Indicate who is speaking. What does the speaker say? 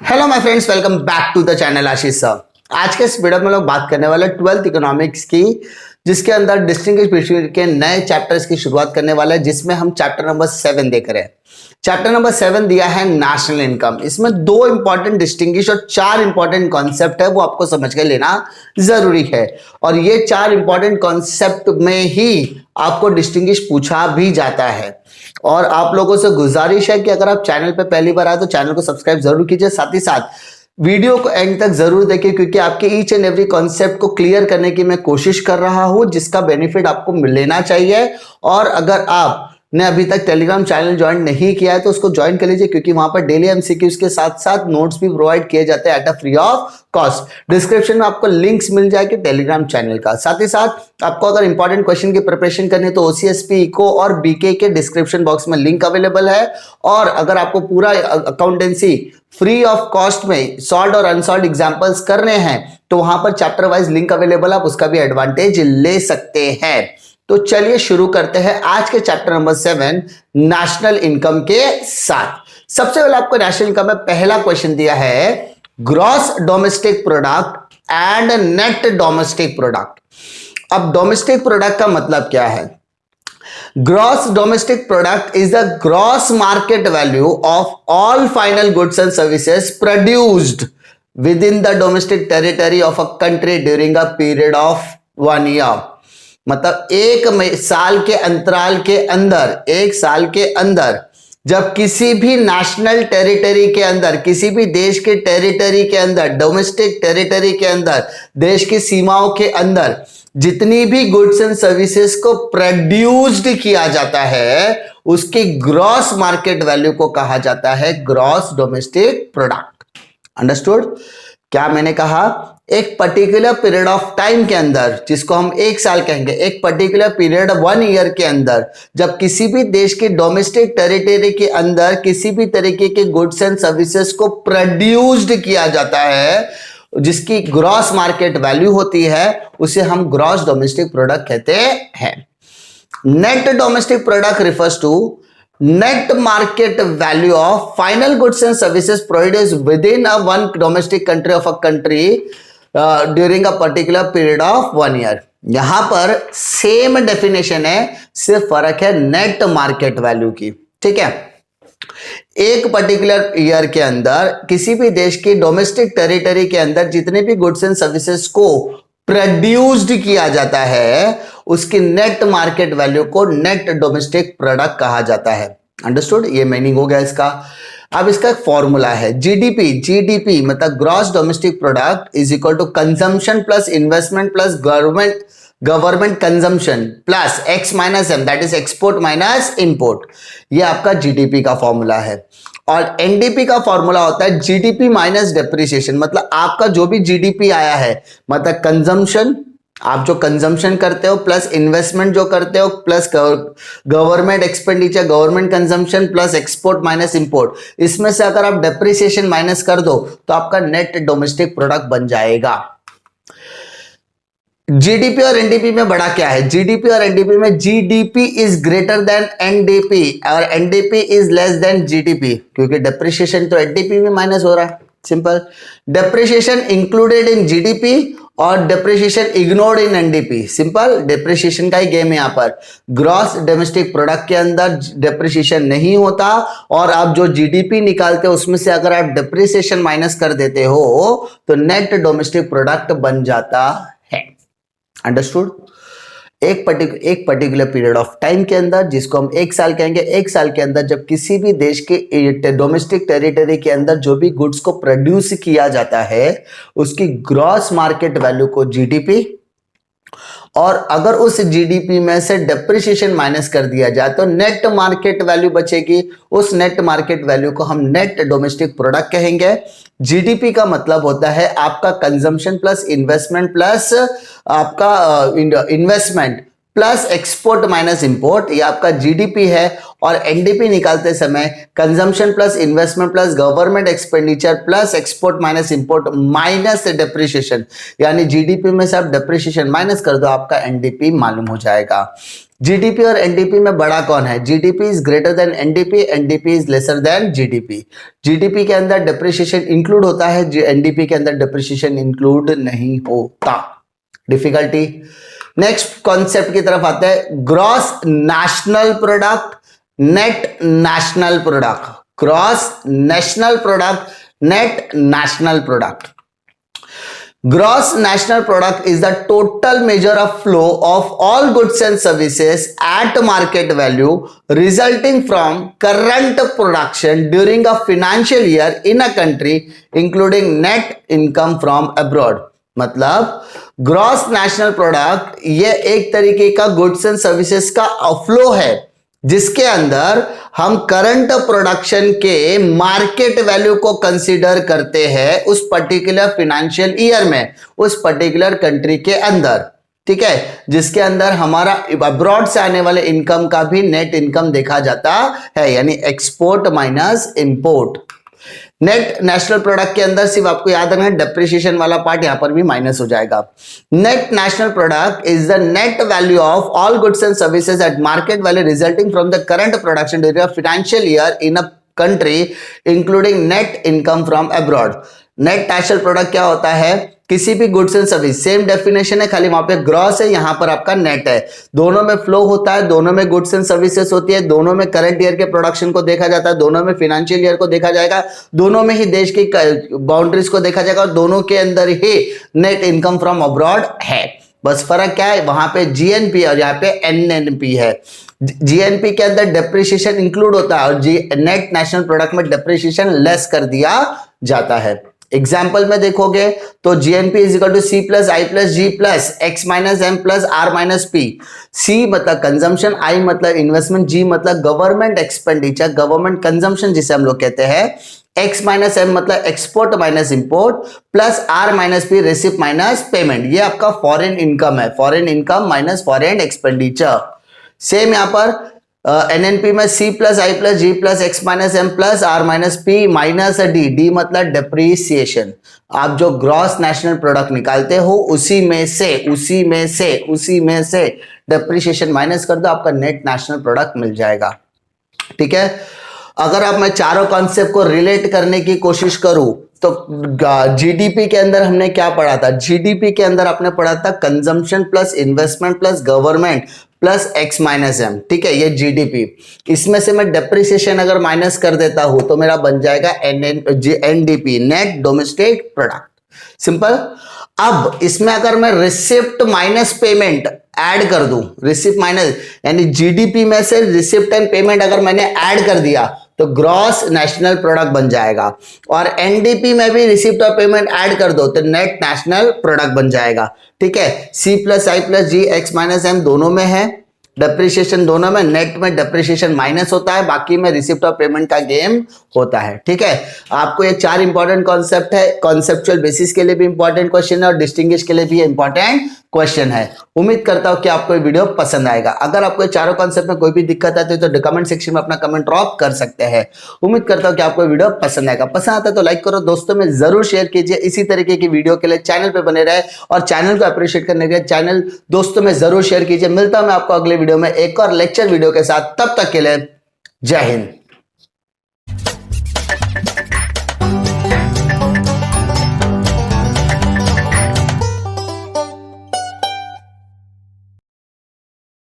Speaker 1: Hello my friends, welcome back to the channel Ashish sir. आज के इस वीडियो में लोग बात करने वाले 12th इकोनॉमिक्स की, जिसके अंदर डिस्टिंग्विश्ड पीरियड के नए चैप्टर्स की शुरुआत करने वाला है, जिसमें हम चैप्टर नंबर 7 देख रहे हैं। चैप्टर नंबर 7 दिया है नेशनल इनकम। इसमें 2 इंपॉर्टेंट डिस्टिंग्विश और 4 इंपॉर्टेंट कॉन्सेप्ट है, वो आपको समझ के लेना जरूरी है। और ये 4 इंपॉर्टेंट कॉन्सेप्ट में ही आपको डिस्टिंग्विश पूछा भी जाता है। और आप लोगों से गुजारिश है कि अगर आप चैनल पे पहली बार आए तो चैनल को सब्सक्राइब जरूर कीजिए, साथ ही साथ वीडियो को एंड तक जरूर देखिए, क्योंकि आपके ईच एंड एवरी कॉन्सेप्ट को क्लियर करने की मैं कोशिश कर रहा हूं, जिसका बेनिफिट आपको लेना चाहिए। और अगर आप ने अभी तक टेलीग्राम चैनल ज्वाइन नहीं किया है तो उसको ज्वाइन कर लीजिए, क्योंकि वहां पर डेली एमसीक्यूज के साथ साथ नोट्स भी प्रोवाइड किए जाते हैं at a free of cost. Description में आपको लिंक्स मिल जाएगी टेलीग्राम चैनल का। साथ ही साथ आपको अगर इंपॉर्टेंट क्वेश्चन की प्रिपरेशन करनी है तो ओसीएसपी, इको और बीके के डिस्क्रिप्शन बॉक्स में लिंक अवेलेबल है। और अगर आपको पूरा अकाउंटेंसी फ्री ऑफ कॉस्ट में सॉल्व्ड और अनसॉल्व्ड एग्जांपल्स करने हैं तो वहां पर चैप्टर वाइज लिंक अवेलेबल, आप उसका भी एडवांटेज ले सकते हैं। तो चलिए शुरू करते हैं आज के चैप्टर नंबर 7 नेशनल इनकम के साथ। सबसे पहले आपको नेशनल इनकम में पहला क्वेश्चन दिया है gross domestic product and net domestic product. अब डोमेस्टिक प्रोडक्ट का मतलब क्या है? Gross domestic product is the gross market value of all final goods and services produced with in the domestic territory of a country during a period of 1 year. मतलब एक साल के अंतराल के अंदर, एक साल के अंदर जब किसी भी नेशनल टेरिटरी के अंदर, किसी भी देश के टेरिटरी के अंदर, डोमेस्टिक टेरिटरी के अंदर, देश की सीमाओं के अंदर जितनी भी गुड्स एंड सर्विसेज को प्रोड्यूस्ड किया जाता है, उसकी ग्रॉस मार्केट वैल्यू को कहा जाता है ग्रॉस डोमेस्टिक प्रोडक्ट। अंडरस्टूड? क्या मैंने कहा? एक पर्टिकुलर पीरियड ऑफ टाइम के अंदर, जिसको हम एक साल कहेंगे, एक पर्टिकुलर पीरियड 1 ईयर के अंदर जब किसी भी देश के डोमेस्टिक टेरिटरी के अंदर किसी भी तरीके के गुड्स एंड सर्विसेज को प्रोड्यूस्ड किया जाता है, जिसकी ग्रॉस मार्केट वैल्यू होती है, उसे हम ग्रॉस डोमेस्टिक प्रोडक्ट कहते हैं। Net domestic product refers to net market value of final goods and services produced within a one domestic country of a country during a particular period of 1 year। यहां पर same definition है, सिर्फ फर्क है net market value की। ठीक है, एक पर्टिकुलर ईयर के अंदर किसी भी देश की डोमेस्टिक टेरिटरी के अंदर जितने भी गुड्स एंड सर्विसेज को प्रोड्यूस्ड किया जाता है, उसकी नेट मार्केट वैल्यू को नेट डोमेस्टिक प्रोडक्ट कहा जाता है। अंडरस्टूड? ये मीनिंग हो गया इसका। अब इसका एक फॉर्मूला है जीडीपी। जीडीपी मतलब gross domestic product is equal to consumption plus investment plus government consumption plus X minus M, that is export minus import. ये आपका जीडीपी का फॉर्मूला है। और एनडीपी का फॉर्मूला होता है जीडीपी माइनस डेप्रिसिएशन। मतलब आपका जो भी जीडीपी आया है, मतलब कंजम्पशन, आप जो कंजम्पशन करते हो, प्लस इन्वेस्टमेंट जो करते हो, plus government expenditure, government consumption plus export minus import, इसमें से अगर आप डेप्रिसिएशन माइनस कर दो तो आपका नेट डोमेस्टिक प्रोडक्ट बन जाएगा। जीडीपी और एनडीपी में बड़ा क्या है? जीडीपी और एनडीपी में GDP is greater than NDP और NDP is less than GDP, क्योंकि डेप्रिसिएशन तो एनडीपी में माइनस हो रहा है। Simple. Depreciation included in GDP और depreciation ignored in NDP. Simple, depreciation का ही गेम है यहाँ पर। ग्रॉस डोमेस्टिक प्रोडक्ट के अंदर डेप्रिसिएशन नहीं होता, और आप जो जीडीपी निकालते हो उसमें से अगर आप डेप्रिसिएशन माइनस कर देते हो तो नेट डोमेस्टिक प्रोडक्ट बन जाता है। अंडरस्टूड? एक पर्टिकुलर पीरियड ऑफ टाइम के अंदर, जिसको हम एक साल कहेंगे, एक साल के अंदर जब किसी भी देश के डोमेस्टिक टेरिटरी के अंदर जो भी गुड्स को प्रोड्यूस किया जाता है, उसकी ग्रॉस मार्केट वैल्यू को जीडीपी, और अगर उस जीडीपी में से डेप्रिसिएशन माइनस कर दिया जाए तो नेट मार्केट वैल्यू बचेगी। उस नेट मार्केट वैल्यू को हम नेट डोमेस्टिक प्रोडक्ट कहेंगे। जीडीपी का मतलब होता है आपका कंजम्पशन प्लस इन्वेस्टमेंट प्लस आपका investment plus export minus import, ये आपका जीडीपी है। और एनडीपी निकालते समय consumption plus investment plus government expenditure plus export minus import minus depreciation, यानी जीडीपी में से आप डेप्रिसिएशन माइनस कर दो, आपका एनडीपी मालूम हो जाएगा। जीडीपी और एनडीपी में बड़ा कौन है? GDP is greater than NDP, NDP is lesser than GDP. GDP के अंदर डेप्रिसिएशन इंक्लूड होता है, एनडीपी के अंदर डेप्रिसिएशन इंक्लूड नहीं होता। डिफिकल्टी। नेक्स्ट कॉन्सेप्ट की तरफ आते हैं, gross national product, net national product. Gross national product, net national product. Gross national product is the total measure of flow of all goods and services at market value resulting from current production during a financial year in a country including net income from abroad। मतलब gross national product ये एक तरीके का goods and services का flow है जिसके अंदर हम करंट प्रोडक्शन के मार्केट वैल्यू को कंसीडर करते हैं उस पर्टिकुलर फाइनेंशियल ईयर में, उस पर्टिकुलर कंट्री के अंदर, ठीक है, जिसके अंदर हमारा अब्रॉड से आने वाले इनकम का भी नेट इनकम देखा जाता है, यानी export minus import. Net national product के अंदर सिर्फ आपको याद रखना डेप्रिसिएशन वाला पार्ट यहां पर भी माइनस हो जाएगा। Net national product is the net value of all goods and services at market value resulting from the current production during a financial year in a country including net income from abroad. Net national product क्या होता है? किसी भी goods and service, same definition है, खाली वहां पे gross है, यहां पर आपका नेट है। दोनों में फ्लो होता है, दोनों में गुड्स एंड सर्विसेज होती है, दोनों में करंट ईयर के प्रोडक्शन को देखा जाता है, दोनों में फाइनेंशियल ईयर को देखा जाएगा, दोनों में ही देश की बाउंड्रीज को देखा जाएगा और दोनों के अंदर ही नेट इनकम फ्रॉम अब्रॉड है। बस फर्क क्या है? वहां पे जीएनपी और यहाँ पे एनएनपी है। जीएनपी के अंदर डेप्रिसिएशन इंक्लूड होता है और नेट नेशनल प्रोडक्ट में डेप्रिसिएशन लेस कर दिया जाता है। एग्जाम्पल में देखोगे तो GNP is equal to C plus I plus G plus X minus M plus R minus P. C मतलब कंजम्पशन, आई मतलब इन्वेस्टमेंट, जी मतलब गवर्नमेंट एक्सपेंडिचर, गवर्नमेंट कंजम्पशन जिसे हम लोग कहते हैं, एक्स माइनस एम मतलब export minus import, plus R minus P receipt minus payment. ये आपका फॉरेन इनकम है, foreign income minus foreign expenditure. Same यहां पर एनएनपी में C plus I plus G plus X minus M plus R minus P minus D, D मतलब depreciation. आप जो gross national product निकालते हो उसी में से डेप्रीसिएशन माइनस कर दो, आपका नेट नेशनल प्रोडक्ट मिल जाएगा। ठीक है, अगर आप मैं चारों कॉन्सेप्ट को रिलेट करने की कोशिश करूं तो जीडीपी के अंदर हमने क्या पढ़ा था? जीडीपी के अंदर आपने पढ़ा था consumption plus investment plus government plus X minus M. ठीक है, ये जीडीपी। इसमें से मैं डेप्रिसिएशन अगर माइनस कर देता हूं तो मेरा बन जाएगा NDP, net domestic product. Simple. अब इसमें अगर मैं रिसिप्ट माइनस पेमेंट ऐड कर दूं, रिसिप्ट माइनस यानी जीडीपी में से रिसिप्ट एंड पेमेंट अगर मैंने ऐड कर दिया तो ग्रॉस नेशनल प्रोडक्ट बन जाएगा। और एनडीपी में भी रिसिप्ट और पेमेंट ऐड कर दो तो नेट नेशनल प्रोडक्ट बन जाएगा। ठीक है, सी plus I plus ji x minus M दोनों में है, डेप्रिसिएशन दोनों में, नेट में डेप्रिसिएशन माइनस होता है, बाकी में रिसिप्ट और पेमेंट का गेम होता है। ठीक है, आपको ये चार इंपॉर्टेंट कॉन्सेप्ट है, कॉन्सेप्चुअल बेसिस के लिए भी इंपॉर्टेंट क्वेश्चन है और डिस्टिंग्विश के लिए भी इंपॉर्टेंट क्वेश्चन है। उम्मीद करता हूं कि आपको ये वीडियो पसंद आएगा। अगर आपको ये चारों कॉन्सेप्ट में कोई भी दिक्कत आती है तो कमेंट सेक्शन में अपना कमेंट ड्रॉप कर सकते हैं। उम्मीद करता हूं कि आपको वीडियो पसंद आएगा। पसंद आता है तो लाइक करो, दोस्तों में जरूर शेयर कीजिए। इसी तरीके की वीडियो के लिए चैनल पे बने रहे और चैनल को अप्रिशिएट करने के लिए चैनल दोस्तों में जरूर शेयर कीजिए। मिलता हूं मैं आपको अगले वीडियो में एक और लेक्चर वीडियो के साथ, तब तक के लिए जय हिंद।